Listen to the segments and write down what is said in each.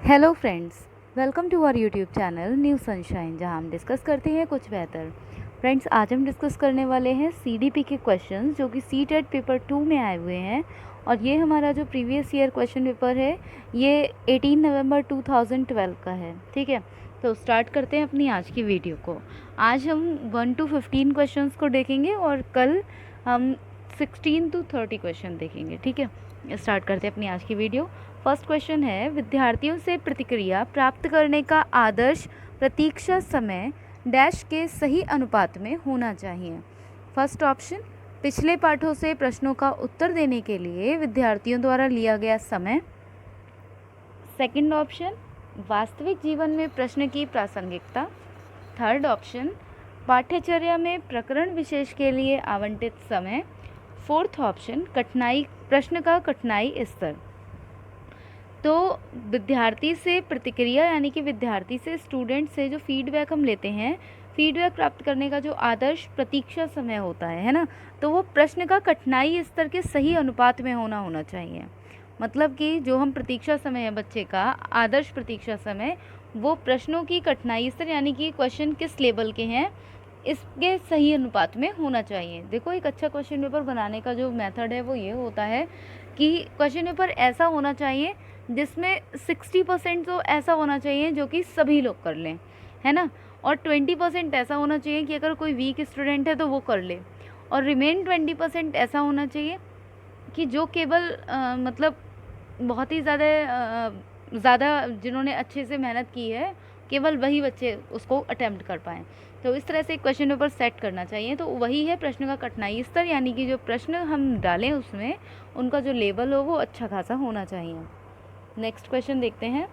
Hello friends, welcome to our YouTube channel New Sunshine, जहां हम discuss करते हैं कुछ बेहतर। फ्रेंड्स, आज हम डिस्कस करने वाले हैं सीडीपी के क्वेश्चंस जो कि सीटेट पेपर 2 में आए हुए हैं। और ये हमारा जो प्रीवियस ईयर क्वेश्चन पेपर है ये 18 नवंबर 2012 का है। ठीक है, तो स्टार्ट करते हैं अपनी आज की वीडियो को। आज हम 1 to 15 क्वेश्चंस को देखेंगे और कल हम 16 to 30 क्वेश्चन देखेंगे। ठीक है, स्टार्ट करते हैं अपनी आज की वीडियो। फर्स्ट क्वेश्चन है, विद्यार्थियों से प्रतिक्रिया प्राप्त करने का आदर्श प्रतीक्षा समय डैश के सही अनुपात में होना चाहिए। फर्स्ट ऑप्शन, पिछले पाठों से प्रश्नों का उत्तर देने के लिए विद्यार्थियों द्वारा लिया गया समय। सेकंड ऑप्शन, वास्तविक जीवन में प्रश्न की प्रासंगिकता। थर्ड ऑप्शन, पाठ्यचर्या में प्रकरण विशेष के लिए आवंटित समय। फोर्थ ऑप्शन, प्रश्न का कठिनाई स्तर। तो विद्यार्थी से प्रतिक्रिया यानी कि विद्यार्थी से, स्टूडेंट से जो फीडबैक हम लेते हैं, फीडबैक प्राप्त करने का जो आदर्श प्रतीक्षा समय होता है ना, तो वो प्रश्न का कठिनाई स्तर के सही अनुपात में होना चाहिए। मतलब कि जो हम प्रतीक्षा समय है बच्चे का, आदर्श प्रतीक्षा समय, वो प्रश्नों की कठिनाई स्तर यानी कि क्वेश्चन किस लेवल के हैं इसके सही अनुपात में होना चाहिए। देखो, एक अच्छा क्वेश्चन पेपर बनाने का जो मेथड है वो ये होता है कि क्वेश्चन पेपर ऐसा होना चाहिए जिसमें 60% तो ऐसा होना चाहिए जो कि सभी लोग कर लें, है ना, और 20% ऐसा होना चाहिए कि अगर कोई वीक स्टूडेंट है तो वो कर ले, और रिमेन 20% ऐसा होना चाहिए कि जो केवल मतलब बहुत ही ज़्यादा जिन्होंने अच्छे से मेहनत की है, केवल वही बच्चे उसको अटेम्प्ट कर पाएँ। तो इस तरह से क्वेश्चन पेपर सेट करना चाहिए। तो वही है प्रश्न का कठिनाई स्तर, यानी कि जो प्रश्न हम डालें उसमें उनका जो लेवल हो वो अच्छा खासा होना चाहिए। नेक्स्ट क्वेश्चन देखते हैं।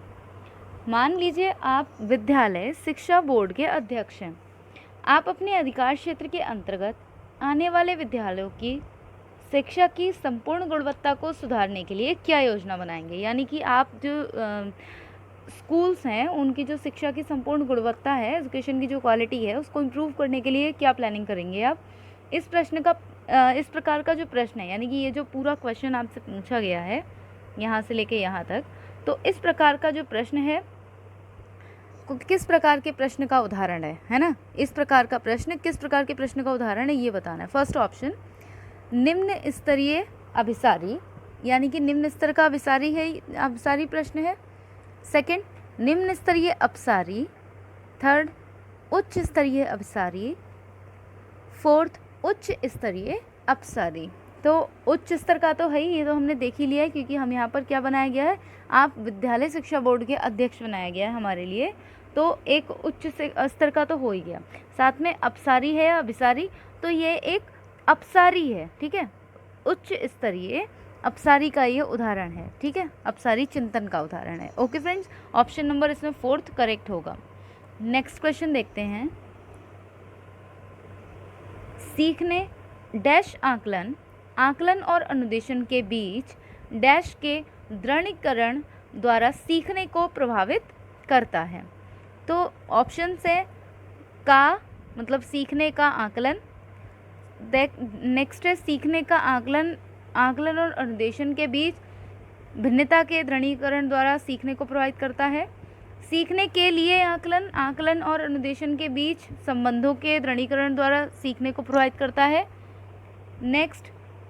मान लीजिए आप विद्यालय शिक्षा बोर्ड के अध्यक्ष हैं। आप अपने अधिकार क्षेत्र के अंतर्गत आने वाले विद्यालयों की शिक्षा की संपूर्ण गुणवत्ता को सुधारने के लिए क्या योजना बनाएंगे। यानी कि आप जो स्कूल्स हैं उनकी जो शिक्षा की संपूर्ण गुणवत्ता है, एजुकेशन की जो क्वालिटी है, उसको इम्प्रूव करने के लिए क्या प्लानिंग करेंगे आप। इस प्रकार का जो प्रश्न है, यानी कि ये जो पूरा क्वेश्चन आपसे पूछा गया है यहाँ से लेके यहाँ तक, तो इस प्रकार का जो प्रश्न है किस प्रकार के प्रश्न का उदाहरण है ना, इस प्रकार का प्रश्न किस प्रकार के प्रश्न का उदाहरण है ये बताना है। फर्स्ट ऑप्शन, निम्न स्तरीय अभिसारी, यानी कि निम्न स्तर का अभिसारी प्रश्न है। सेकंड, निम्न स्तरीय अपसारी। थर्ड, उच्च स्तरीय अभिसारी। फोर्थ, उच्च स्तरीय अपसारी। तो उच्च स्तर का तो है ही, ये तो हमने देख ही लिया है, क्योंकि हम यहाँ पर क्या बनाया गया है, आप विद्यालय शिक्षा बोर्ड के अध्यक्ष बनाया गया है हमारे लिए, तो एक उच्च स्तर का तो हो ही गया। साथ में अपसारी है या अभिसारी, तो ये एक अपसारी है। ठीक है, उच्च स्तरीय अपसारी का ये उदाहरण है। ठीक है, अपसारी चिंतन का उदाहरण है। ओके फ्रेंड्स, ऑप्शन नंबर इसमें फोर्थ करेक्ट होगा। नेक्स्ट क्वेश्चन देखते हैं। सीखने डैश आकलन और अनुदेशन के बीच डैश के दृढ़ीकरण द्वारा सीखने को प्रभावित करता है। तो ऑप्शन से का मतलब सीखने का आकलन, नेक्स्ट है सीखने का आकलन और अनुदेशन के बीच भिन्नता के दृढ़ीकरण द्वारा सीखने को प्रभावित करता है। सीखने के लिए आकलन और अनुदेशन के बीच संबंधों के दृढ़ीकरण द्वारा सीखने को प्रभावित करता है। नेक्स्ट,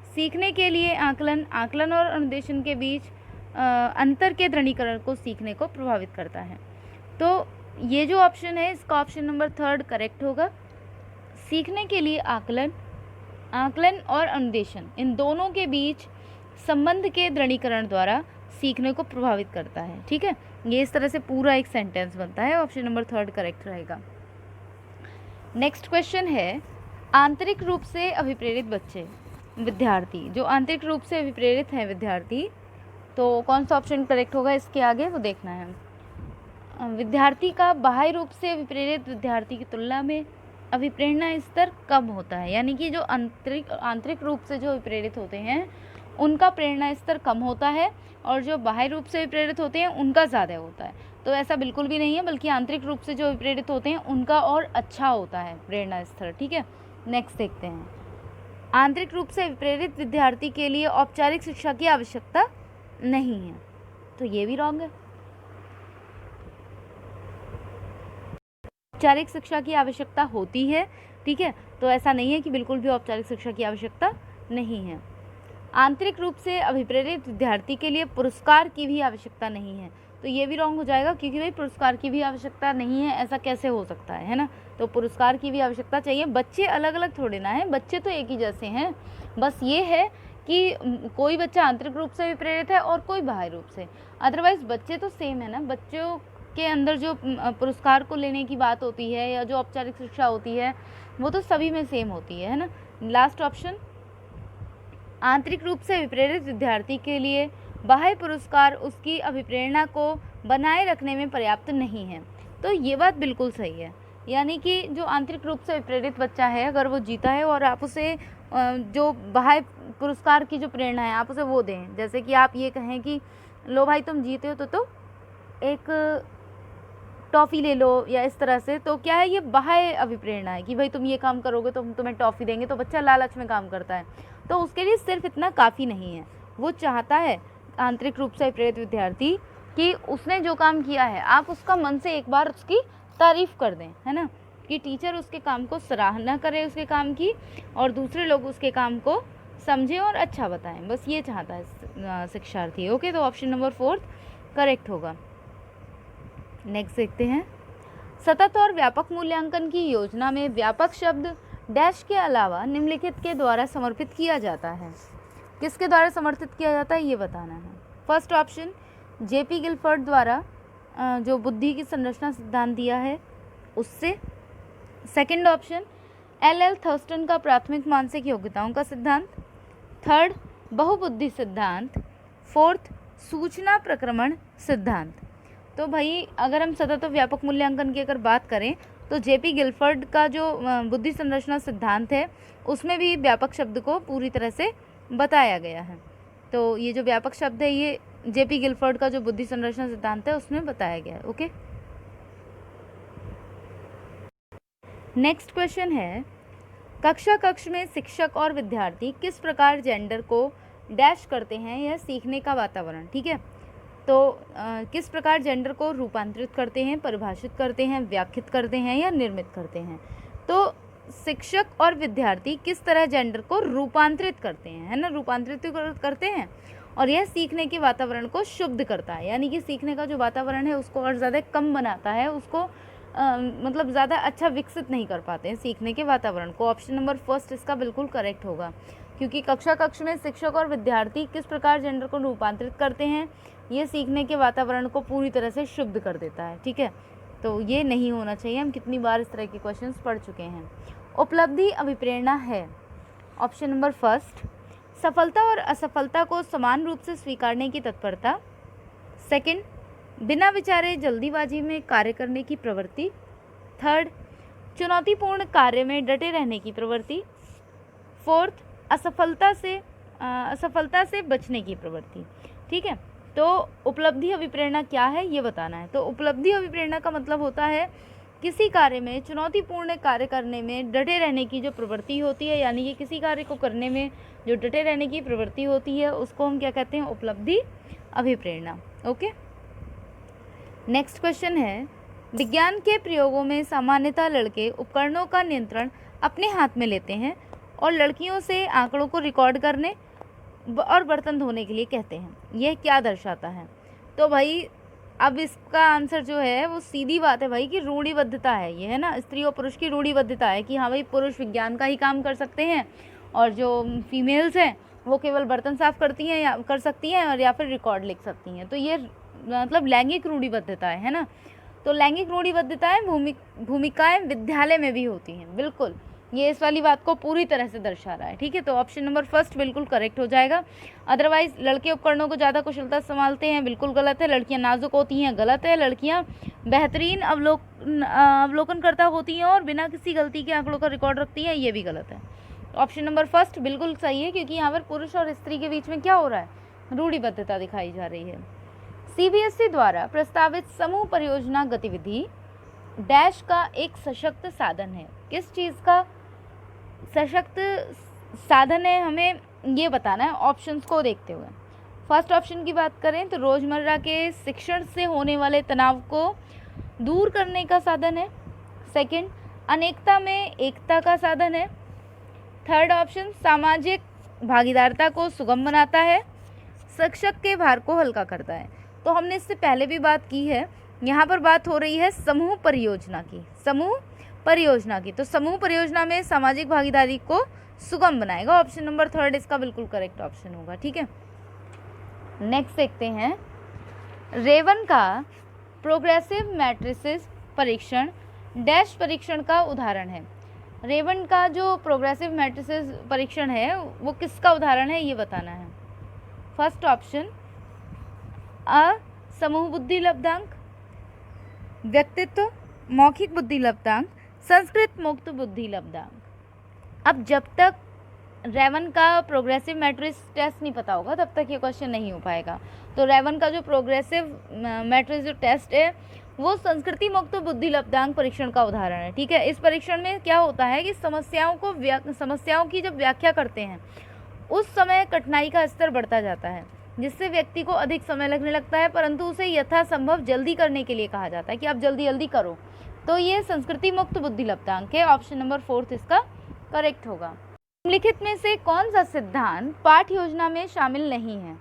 सीखने के लिए आकलन और अनुदेशन के बीच अंतर के दृढ़ीकरण को सीखने को प्रभावित करता है। तो ये जो ऑप्शन है इसका ऑप्शन नंबर थर्ड करेक्ट होगा। सीखने के लिए आकलन और अनुदेशन, इन दोनों के बीच संबंध के दृढ़ीकरण द्वारा सीखने को प्रभावित करता है। ठीक है, ये इस तरह से पूरा एक सेंटेंस बनता है। ऑप्शन नंबर थर्ड करेक्ट रहेगा। नेक्स्ट क्वेश्चन है, आंतरिक रूप से अभिप्रेरित विद्यार्थी, जो आंतरिक रूप से अभिप्रेरित है विद्यार्थी, तो कौन सा ऑप्शन करेक्ट होगा इसके आगे वो देखना है। विद्यार्थी का बाह्य रूप से अभिप्रेरित विद्यार्थी की तुलना में अभिप्रेरणा स्तर कम होता है। यानी कि जो आंतरिक रूप से जो अभिप्रेरित होते हैं उनका प्रेरणा स्तर कम होता है, और जो बाह्य रूप से अभिप्रेरित होते हैं उनका ज़्यादा होता है। तो ऐसा बिल्कुल भी नहीं है, बल्कि आंतरिक रूप से जो अभिप्रेरित होते हैं उनका और अच्छा होता है प्रेरणा स्तर। ठीक है, नेक्स्ट देखते हैं। आंतरिक रूप से अभिप्रेरित विद्यार्थी के लिए औपचारिक शिक्षा की आवश्यकता नहीं है, तो ये भी रॉन्ग है। औपचारिक शिक्षा की आवश्यकता होती है, ठीक है, तो ऐसा नहीं है कि बिल्कुल भी औपचारिक शिक्षा की आवश्यकता नहीं है। आंतरिक रूप से अभिप्रेरित विद्यार्थी के लिए पुरस्कार की भी आवश्यकता नहीं है, तो ये भी रॉन्ग हो जाएगा, क्योंकि भाई पुरस्कार की भी आवश्यकता नहीं है, ऐसा कैसे हो सकता है ना। तो पुरस्कार की भी आवश्यकता चाहिए। बच्चे अलग अलग थोड़े ना हैं, बच्चे तो एक ही जैसे हैं, बस ये है कि कोई बच्चा आंतरिक रूप से भी प्रेरित है और कोई बाह्य रूप से, अदरवाइज बच्चे तो सेम है ना। बच्चों के अंदर जो पुरस्कार को लेने की बात होती है या जो औपचारिक शिक्षा होती है वो तो सभी में सेम होती है ना। लास्ट ऑप्शन, आंतरिक रूप से विप्रेरित विद्यार्थी के लिए बाह्य पुरस्कार उसकी अभिप्रेरणा को बनाए रखने में पर्याप्त नहीं है, तो ये बात बिल्कुल सही है। यानी कि जो आंतरिक रूप से विप्रेरित बच्चा है, अगर वो जीता है और आप उसे जो बाह्य पुरस्कार की जो प्रेरणा है आप उसे वो दें, जैसे कि आप ये कहें कि लो भाई तुम जीते हो तो एक टॉफ़ी ले लो या इस तरह से, तो क्या है, ये बाह्य अभिप्रेरणा है कि भाई तुम ये काम करोगे तो हम तुम्हें टॉफ़ी देंगे, तो बच्चा लालच में काम करता है, तो उसके लिए सिर्फ इतना काफ़ी नहीं है। वो चाहता है आंतरिक रूप से प्रेरित विद्यार्थी कि उसने जो काम किया है आप उसका मन से एक बार उसकी तारीफ़ कर दें, है ना, कि टीचर उसके काम को सराहना करे उसके काम की, और दूसरे लोग उसके काम को समझें और अच्छा बताएं, बस ये चाहता है शिक्षार्थी। ओके, तो ऑप्शन नंबर 4 करेक्ट होगा। नेक्स्ट देखते हैं, सतत और व्यापक मूल्यांकन की योजना में व्यापक शब्द डैश के अलावा निम्नलिखित के द्वारा समर्पित किया जाता है। किसके द्वारा समर्थित किया जाता है ये बताना है। फर्स्ट ऑप्शन, जेपी गिलफर्ड द्वारा जो बुद्धि की संरचना सिद्धांत दिया है उससे। सेकंड ऑप्शन, एल थर्स्टन का प्राथमिक मानसिक योग्यताओं का सिद्धांत। थर्ड, बहुबुद्धि सिद्धांत। फोर्थ, सूचना प्रक्रमण सिद्धांत। तो भाई अगर हम सतत और व्यापक मूल्यांकन की अगर बात करें तो जेपी गिलफर्ड का जो बुद्धि संरचना सिद्धांत है उसमें भी व्यापक शब्द को पूरी तरह से बताया गया है। तो ये जो व्यापक शब्द है ये जेपी गिलफर्ड का जो बुद्धि संरचना सिद्धांत है उसमें बताया गया है। ओके, नेक्स्ट क्वेश्चन है, कक्ष में शिक्षक और विद्यार्थी किस प्रकार जेंडर को डैश करते हैं यह सीखने का वातावरण, ठीक है, तो किस प्रकार जेंडर को रूपांतरित करते हैं, परिभाषित करते हैं, व्याख्यात करते हैं या निर्मित करते हैं। तो शिक्षक और विद्यार्थी किस तरह जेंडर को रूपांतरित करते हैं, है ना, रूपांतरित करते हैं, और यह सीखने के वातावरण को शुद्ध करता है, यानी कि सीखने का जो वातावरण है उसको और ज़्यादा कम बनाता है, उसको मतलब ज़्यादा अच्छा विकसित नहीं कर पाते हैं सीखने के वातावरण को। ऑप्शन नंबर फर्स्ट इसका बिल्कुल करेक्ट होगा, क्योंकि कक्ष में शिक्षक और विद्यार्थी किस प्रकार जेंडर को रूपांतरित करते हैं ये सीखने के वातावरण को पूरी तरह से शुद्ध कर देता है, ठीक है, तो ये नहीं होना चाहिए। हम कितनी बार इस तरह के क्वेश्चंस पढ़ चुके हैं। उपलब्धि अभिप्रेरणा है। ऑप्शन नंबर फर्स्ट, सफलता और असफलता को समान रूप से स्वीकारने की तत्परता। सेकंड, बिना विचारे जल्दीबाजी में कार्य करने की प्रवृत्ति। थर्ड, चुनौतीपूर्ण कार्य में डटे रहने की प्रवृत्ति। फोर्थ, असफलता से बचने की प्रवृत्ति, ठीक है। तो उपलब्धि अभिप्रेरणा क्या है ये बताना है। तो उपलब्धि अभिप्रेरणा का मतलब होता है किसी कार्य में चुनौतीपूर्ण कार्य करने में डटे रहने की जो प्रवृत्ति होती है, यानी कि किसी कार्य को करने में जो डटे रहने की प्रवृत्ति होती है उसको हम क्या कहते हैं, उपलब्धि अभिप्रेरणा। ओके, नेक्स्ट क्वेश्चन है, विज्ञान के प्रयोगों में सामान्यतः लड़के उपकरणों का नियंत्रण अपने हाथ में लेते हैं और लड़कियों से आंकड़ों को रिकॉर्ड करने और बर्तन धोने के लिए कहते हैं, यह क्या दर्शाता है। तो भाई अब इसका आंसर जो है वो सीधी बात है भाई कि रूढ़िबद्धता है ये, है ना, स्त्री और पुरुष की रूढ़िबद्धता है कि हाँ भाई पुरुष विज्ञान का ही काम कर सकते हैं और जो फीमेल्स हैं वो केवल बर्तन साफ करती हैं या कर सकती हैं और या फिर रिकॉर्ड लिख सकती हैं। तो ये मतलब लैंगिक रूढ़िबद्धता है ना। तो लैंगिक रूढ़िबद्धताएं भूमिकाएं विद्यालय में भी होती हैं, बिल्कुल ये इस वाली बात को पूरी तरह से दर्शा रहा है, ठीक है। तो ऑप्शन नंबर फर्स्ट बिल्कुल करेक्ट हो जाएगा। अदरवाइज लड़के उपकरणों को ज़्यादा कुशलता से संभालते हैं, बिल्कुल गलत है। लड़कियां नाजुक होती हैं, गलत है। लड़कियां बेहतरीन अवलोकनकर्ता होती हैं और बिना किसी गलती के आंकड़ों का रिकॉर्ड रखती हैं, ये भी गलत है। ऑप्शन नंबर फर्स्ट बिल्कुल सही है, क्योंकि यहाँ पर पुरुष और स्त्री के बीच में क्या हो रहा है, रूढ़िबद्धता दिखाई जा रही है। CBSE द्वारा प्रस्तावित समूह परियोजना गतिविधि डैश का एक सशक्त साधन है। किस चीज़ का सशक्त साधन है हमें ये बताना है ऑप्शंस को देखते हुए। फर्स्ट ऑप्शन की बात करें तो रोज़मर्रा के शिक्षण से होने वाले तनाव को दूर करने का साधन है। सेकंड, अनेकता में एकता का साधन है। थर्ड ऑप्शन, सामाजिक भागीदारता को सुगम बनाता है, शिक्षक के भार को हल्का करता है। तो हमने इससे पहले भी बात की है, यहाँ पर बात हो रही है समूह परियोजना की, समूह परियोजना की। तो समूह परियोजना में सामाजिक भागीदारी को सुगम बनाएगा। ऑप्शन नंबर थर्ड इसका बिल्कुल करेक्ट ऑप्शन होगा। ठीक है, नेक्स्ट देखते हैं, रेवन का प्रोग्रेसिव मैट्रिसेस परीक्षण डैश परीक्षण का उदाहरण है। रेवन का जो प्रोग्रेसिव मैट्रिसेस परीक्षण है वो किसका उदाहरण है, ये बताना है। फर्स्ट ऑप्शन, अ समूह बुद्धि लब्धांक, व्यक्तित्व, मौखिक बुद्धि लब्धांक, संस्कृत मुक्त बुद्धि लब्धांक। अब जब तक रेवन का प्रोग्रेसिव मैट्रिक्स टेस्ट नहीं पता होगा तब तक ये क्वेश्चन नहीं हो पाएगा। तो रेवन का जो प्रोग्रेसिव मैट्रिक्स जो टेस्ट है वो संस्कृति मुक्त बुद्धि लब्धांक परीक्षण का उदाहरण है। ठीक है, इस परीक्षण में क्या होता है कि समस्याओं की जब व्याख्या करते हैं उस समय कठिनाई का स्तर बढ़ता जाता है, जिससे व्यक्ति को अधिक समय लगने लगता है, परंतु उसे यथासंभव जल्दी करने के लिए कहा जाता है कि आप जल्दी जल्दी करो। तो ये संस्कृति मुक्त बुद्धि लब्धांक है। ऑप्शन नंबर फोर्थ इसका करेक्ट होगा। निम्नलिखित में से कौन सा सिद्धांत पाठ योजना में शामिल नहीं है?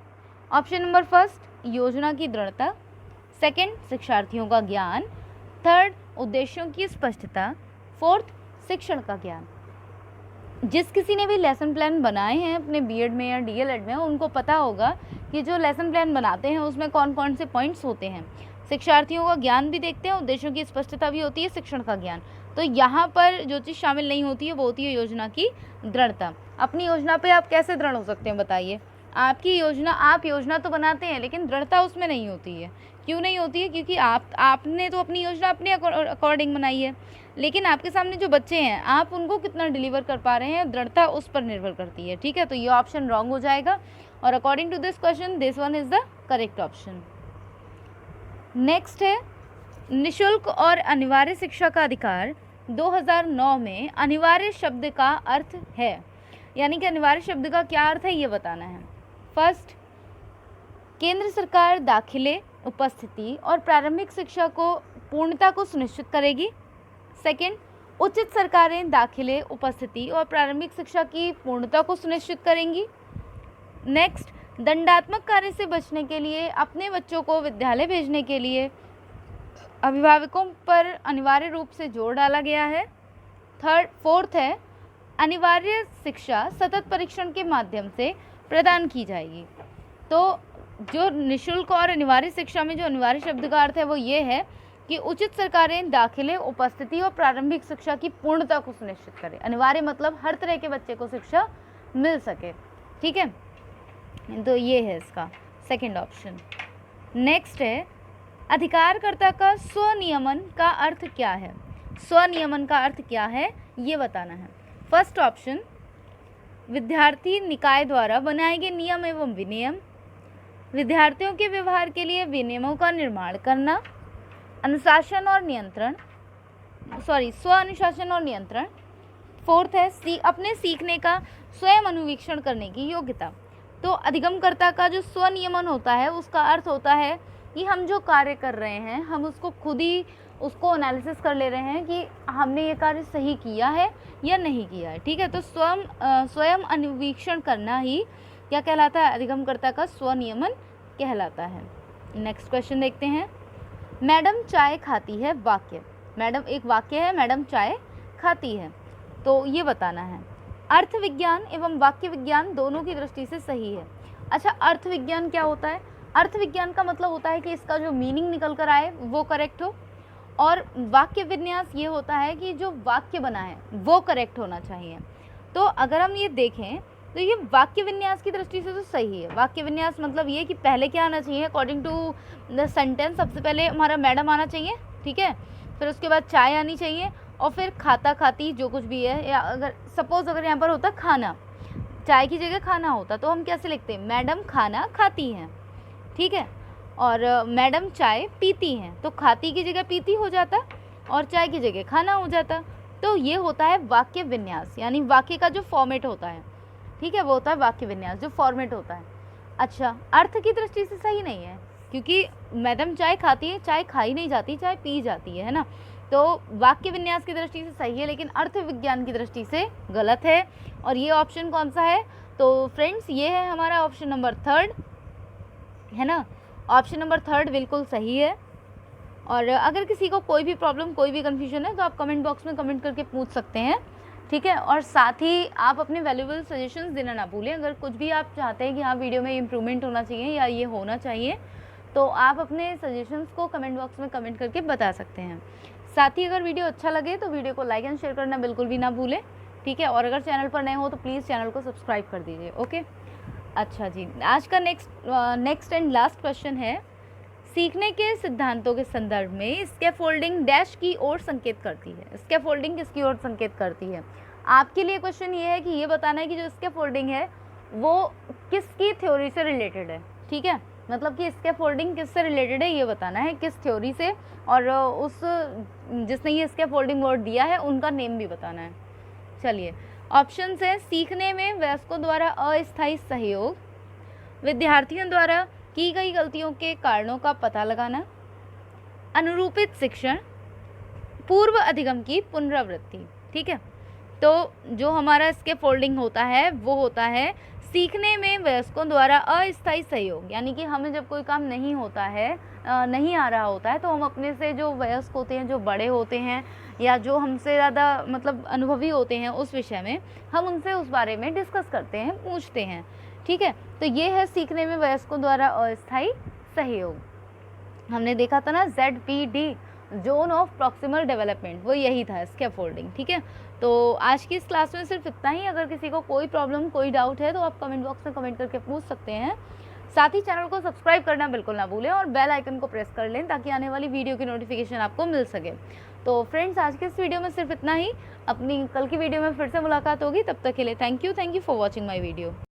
ऑप्शन नंबर फर्स्ट, योजना की दृढ़ता, सेकंड, शिक्षार्थियों का ज्ञान, थर्ड, उद्देश्यों की स्पष्टता, फोर्थ, शिक्षण का ज्ञान। जिस किसी ने भी लेसन प्लान बनाए हैं अपने बीएड में या डीएलएड में, उनको पता होगा कि जो लेसन प्लान बनाते हैं उसमें कौन कौन से पॉइंट्स होते हैं। शिक्षार्थियों का ज्ञान भी देखते हैं, उद्देश्यों की स्पष्टता भी होती है, शिक्षण का ज्ञान। तो यहाँ पर जो चीज़ शामिल नहीं होती है वो होती है योजना की दृढ़ता। अपनी योजना पे आप कैसे दृढ़ हो सकते हैं बताइए? आपकी योजना, आप योजना तो बनाते हैं लेकिन दृढ़ता उसमें नहीं होती है। क्यों नहीं होती है? क्योंकि आपने तो अपनी योजना अपने अकॉर्डिंग बनाई है, लेकिन आपके सामने जो बच्चे हैं आप उनको कितना डिलीवर कर पा रहे हैं, दृढ़ता उस पर निर्भर करती है। ठीक है, तो ये ऑप्शन रॉन्ग हो जाएगा और according to this question this one is the correct option. Next है, निशुल्क और अनिवार्य शिक्षा का अधिकार 2009 में अनिवार्य शब्द का अर्थ है, यानी कि अनिवार्य शब्द का क्या अर्थ है ये बताना है। फर्स्ट, केंद्र सरकार दाखिले, उपस्थिति और प्रारंभिक शिक्षा को पूर्णता को सुनिश्चित करेगी। सेकंड, उचित सरकारें दाखिले, उपस्थिति और प्रारंभिक शिक्षा की पूर्णता को सुनिश्चित करेंगी। नेक्स्ट, दंडात्मक कार्य से बचने के लिए अपने बच्चों को विद्यालय भेजने के लिए अभिभावकों पर अनिवार्य रूप से जोर डाला गया है। फोर्थ है, अनिवार्य शिक्षा सतत परीक्षण के माध्यम से प्रदान की जाएगी। तो जो निशुल्क और अनिवार्य शिक्षा में जो अनिवार्य शब्द का अर्थ है वो ये है कि उचित सरकारें दाखिले, उपस्थिति और प्रारंभिक शिक्षा की पूर्णता को सुनिश्चित करें। अनिवार्य मतलब हर तरह के बच्चे को शिक्षा मिल सके। ठीक है, तो ये है इसका सेकंड ऑप्शन। नेक्स्ट है, अधिकारकर्ता का स्वनियमन का अर्थ क्या है? स्वनियमन का अर्थ क्या है ये बताना है। फर्स्ट ऑप्शन, विद्यार्थी निकाय द्वारा बनाए गए नियम एवं विनियम, विद्यार्थियों के व्यवहार के लिए विनियमों का निर्माण करना, अनुशासन और नियंत्रण, स्व अनुशासन और नियंत्रण। फोर्थ है, अपने सीखने का स्वयं अनुवीक्षण करने की योग्यता। तो अधिगमकर्ता का जो स्वनियमन होता है उसका अर्थ होता है कि हम जो कार्य कर रहे हैं हम उसको खुद ही उसको एनालिसिस कर ले रहे हैं कि हमने ये कार्य सही किया है या नहीं किया है। ठीक है, तो स्वयं अनुवीक्षण करना ही क्या कहलाता है? अधिगमकर्ता का स्वनियमन कहलाता है। नेक्स्ट क्वेश्चन देखते हैं, मैडम चाय खाती है वाक्य। मैडम एक वाक्य है, मैडम चाय खाती है, तो ये बताना है। अर्थ विज्ञान एवं वाक्य विज्ञान दोनों की दृष्टि से सही है। अच्छा, अर्थ विज्ञान क्या होता है? अर्थ विज्ञान का मतलब होता है कि इसका जो मीनिंग निकल कर आए वो करेक्ट हो, और वाक्य विन्यास ये होता है कि जो वाक्य बना है वो करेक्ट होना चाहिए। तो अगर हम ये देखें तो ये वाक्य विन्यास की दृष्टि से तो सही है। वाक्य विन्यास मतलब ये कि पहले क्या आना चाहिए अकॉर्डिंग टू द सेंटेंस, सबसे पहले हमारा मैडम आना चाहिए, ठीक है, फिर उसके बाद चाय आनी चाहिए और फिर खाता खाती जो कुछ भी है, या अगर सपोज अगर यहाँ पर होता खाना, चाय की जगह खाना होता तो हम कैसे लिखते हैं? मैडम खाना खाती हैं, ठीक है, और मैडम चाय पीती हैं, तो खाती की जगह पीती हो जाता और चाय की जगह खाना हो जाता। तो ये होता है वाक्य विन्यास, यानी वाक्य का जो फॉर्मेट होता है, ठीक है, वो होता है वाक्य विन्यास, जो फॉर्मेट होता है। अच्छा, अर्थ की दृष्टि से सही नहीं है, क्योंकि मैडम चाय खाती है, चाय खाई नहीं जाती, चाय पी जाती है ना। तो वाक्य विन्यास की दृष्टि से सही है, लेकिन अर्थ विज्ञान की दृष्टि से गलत है। और ये ऑप्शन कौन सा है? तो फ्रेंड्स ये है हमारा ऑप्शन नंबर 3, है ना। ऑप्शन नंबर 3 बिल्कुल सही है। और अगर किसी को कोई भी प्रॉब्लम, कोई भी कन्फ्यूजन है तो आप कमेंट बॉक्स में कमेंट करके पूछ सकते हैं, ठीक है। और साथ ही आप अपने वैल्यूएबल सजेशंस देना ना भूलें। अगर कुछ भी आप चाहते हैं कि हाँ वीडियो में इम्प्रूवमेंट होना चाहिए या ये होना चाहिए, तो आप अपने सजेशंस को कमेंट बॉक्स में कमेंट करके बता सकते हैं। साथ ही अगर वीडियो अच्छा लगे तो वीडियो को लाइक एंड शेयर करना बिल्कुल भी ना भूलें, ठीक है। और अगर चैनल पर नए हो तो प्लीज़ चैनल को सब्सक्राइब कर दीजिए, ओके। अच्छा जी, आज का नेक्स्ट एंड लास्ट क्वेश्चन है, सीखने के सिद्धांतों के संदर्भ में स्कैफोल्डिंग डैश की ओर संकेत करती है। स्कैफोल्डिंग किसकी ओर संकेत करती है? आपके लिए क्वेश्चन ये है कि ये बताना है कि जो स्कैफोल्डिंग है वो किसकी थ्योरी से रिलेटेड है, ठीक है। मतलब कि स्कैफोल्डिंग किससे रिलेटेड है ये बताना है, किस थ्योरी से, और उस जिसने ये स्कैफोल्डिंग वर्ड दिया है उनका नेम भी बताना है। चलिए, ऑप्शंस है, सीखने में वयस्कों द्वारा अस्थायी सहयोग, विद्यार्थियों द्वारा की गई गलतियों के कारणों का पता लगाना, अनुरूपित शिक्षण, पूर्व अधिगम की पुनरावृत्ति, ठीक है। तो जो हमारा स्कैफोल्डिंग होता है वो होता है सीखने में वयस्कों द्वारा अस्थायी सहयोग, यानी कि हमें जब कोई काम नहीं होता है, नहीं आ रहा होता है, तो हम अपने से जो वयस्क होते हैं, जो बड़े होते हैं या जो हमसे ज़्यादा मतलब अनुभवी होते हैं उस विषय में, हम उनसे उस बारे में डिस्कस करते हैं, पूछते हैं, ठीक है। तो ये है सीखने में वयस्कों द्वारा अस्थायी सहयोग। हमने देखा था ना ZPD, zone of proximal development, वो यही था स्कैफोल्डिंग, ठीक है। तो आज की इस क्लास में सिर्फ इतना ही। अगर किसी को कोई प्रॉब्लम, कोई डाउट है तो आप कमेंट बॉक्स में कमेंट करके पूछ सकते हैं। साथ ही चैनल को सब्सक्राइब करना बिल्कुल ना भूलें और बेल आइकन को प्रेस कर लें ताकि आने वाली वीडियो की नोटिफिकेशन आपको मिल सके। तो फ्रेंड्स, आज के इस वीडियो में सिर्फ इतना ही। अपनी कल की वीडियो में फिर से मुलाकात होगी, तब तक के लिए thank you for watching my video.